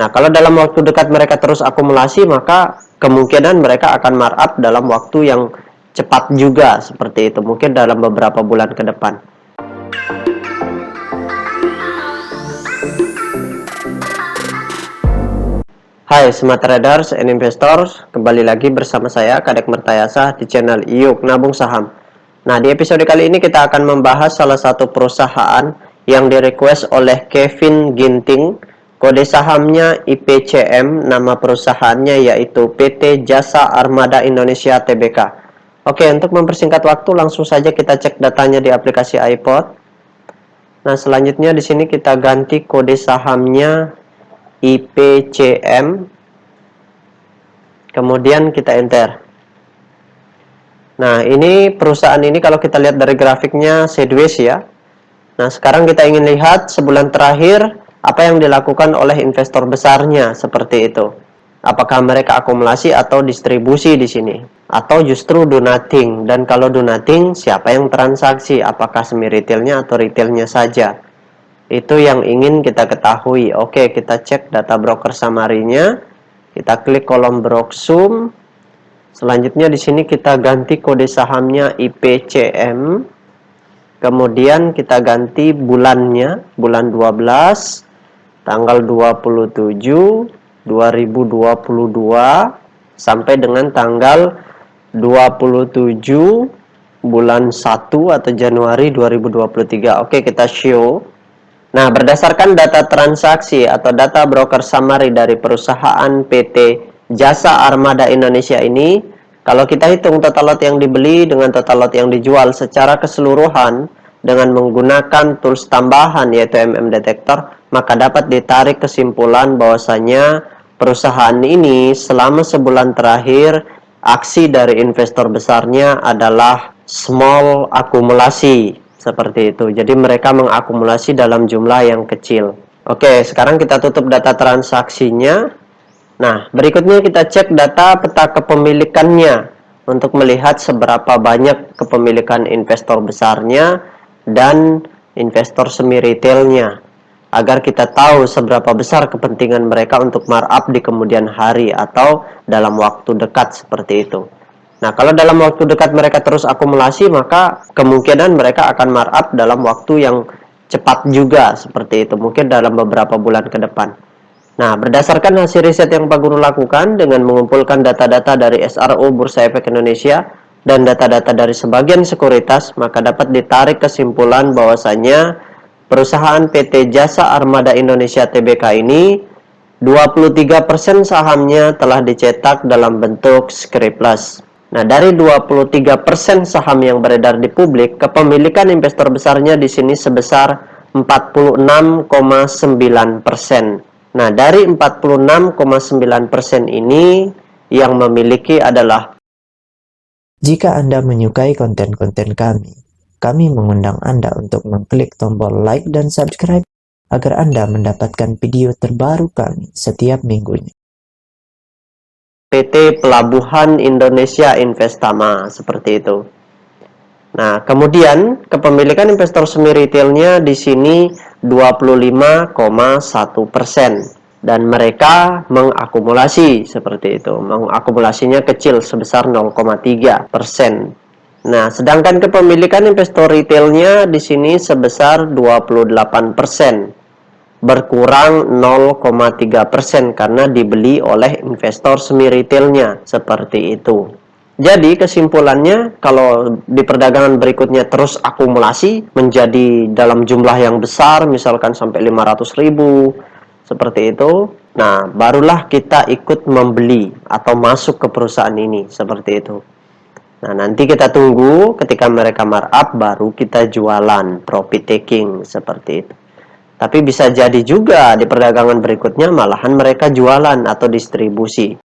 Nah, kalau dalam waktu dekat mereka terus akumulasi, maka kemungkinan mereka akan markup dalam waktu yang cepat juga, seperti itu. Mungkin dalam beberapa bulan ke depan. Hai Smart Traders and Investors, kembali lagi bersama saya Kadek Mertayasa di channel Iyuk Nabung Saham. Nah, di episode kali ini kita akan membahas salah satu perusahaan yang direquest oleh Kevin Ginting. Kode sahamnya IPCM, nama perusahaannya yaitu PT Jasa Armada Indonesia Tbk. Oke, untuk mempersingkat waktu langsung saja kita cek datanya di aplikasi iPod. Nah, selanjutnya di sini kita ganti kode sahamnya IPCM, kemudian kita enter. Nah, ini perusahaan ini kalau kita lihat dari grafiknya sideways ya. Nah, sekarang kita ingin lihat sebulan terakhir apa yang dilakukan oleh investor besarnya, seperti itu. Apakah mereka akumulasi atau distribusi di sini, atau justru do nothing? Dan kalau do nothing, siapa yang transaksi? Apakah semi retailnya atau retailnya saja? Itu yang ingin kita ketahui. Oke, kita cek data broker summary-nya. Kita klik kolom Broksum. Selanjutnya di sini kita ganti kode sahamnya IPCM. Kemudian kita ganti bulannya, bulan 12, tanggal 27, 2022 sampai dengan tanggal 27 bulan 1 atau Januari 2023. Oke, kita show. Nah, berdasarkan data transaksi atau data broker summary dari perusahaan PT Jasa Armada Indonesia ini, kalau kita hitung total lot yang dibeli dengan total lot yang dijual secara keseluruhan dengan menggunakan tools tambahan yaitu Detektor, maka dapat ditarik kesimpulan bahwasanya perusahaan ini selama sebulan terakhir aksi dari investor besarnya adalah small akumulasi. Seperti itu. Jadi mereka mengakumulasi dalam jumlah yang kecil. Oke, sekarang kita tutup data transaksinya. Nah, berikutnya kita cek data peta kepemilikannya untuk melihat seberapa banyak kepemilikan investor besarnya dan investor semi retailnya, agar kita tahu seberapa besar kepentingan mereka untuk markup di kemudian hari atau dalam waktu dekat, seperti itu. Nah, kalau dalam waktu dekat mereka terus akumulasi, maka kemungkinan mereka akan markup dalam waktu yang cepat juga, seperti itu. Mungkin dalam beberapa bulan ke depan. Nah, berdasarkan hasil riset yang Pak Guru lakukan dengan mengumpulkan data-data dari SRO Bursa Efek Indonesia dan data-data dari sebagian sekuritas, maka dapat ditarik kesimpulan bahwasanya perusahaan PT Jasa Armada Indonesia Tbk ini 23% sahamnya telah dicetak dalam bentuk scriptless. Nah, dari 23% saham yang beredar di publik, kepemilikan investor besarnya di sini sebesar 46,9%. Nah, dari 46,9% ini yang memiliki adalah. Jika Anda menyukai konten-konten kami mengundang Anda untuk mengklik tombol like dan subscribe agar Anda mendapatkan video terbaru kami setiap minggunya. PT Pelabuhan Indonesia Investama, seperti itu. Nah, kemudian kepemilikan investor semi retailnya di sini 25,1%. Dan mereka mengakumulasi, seperti itu. Mengakumulasinya kecil sebesar 0,3%. Nah, sedangkan kepemilikan investor retailnya di sini sebesar 28%. Berkurang 0,3% karena dibeli oleh investor semi retailnya, seperti itu. Jadi kesimpulannya, kalau di perdagangan berikutnya terus akumulasi menjadi dalam jumlah yang besar, misalkan sampai 500.000, seperti itu, nah barulah kita ikut membeli atau masuk ke perusahaan ini, seperti itu. Nah, nanti kita tunggu ketika mereka markup, baru kita jualan, profit taking, seperti itu. Tapi bisa jadi juga di perdagangan berikutnya malahan mereka jualan atau distribusi.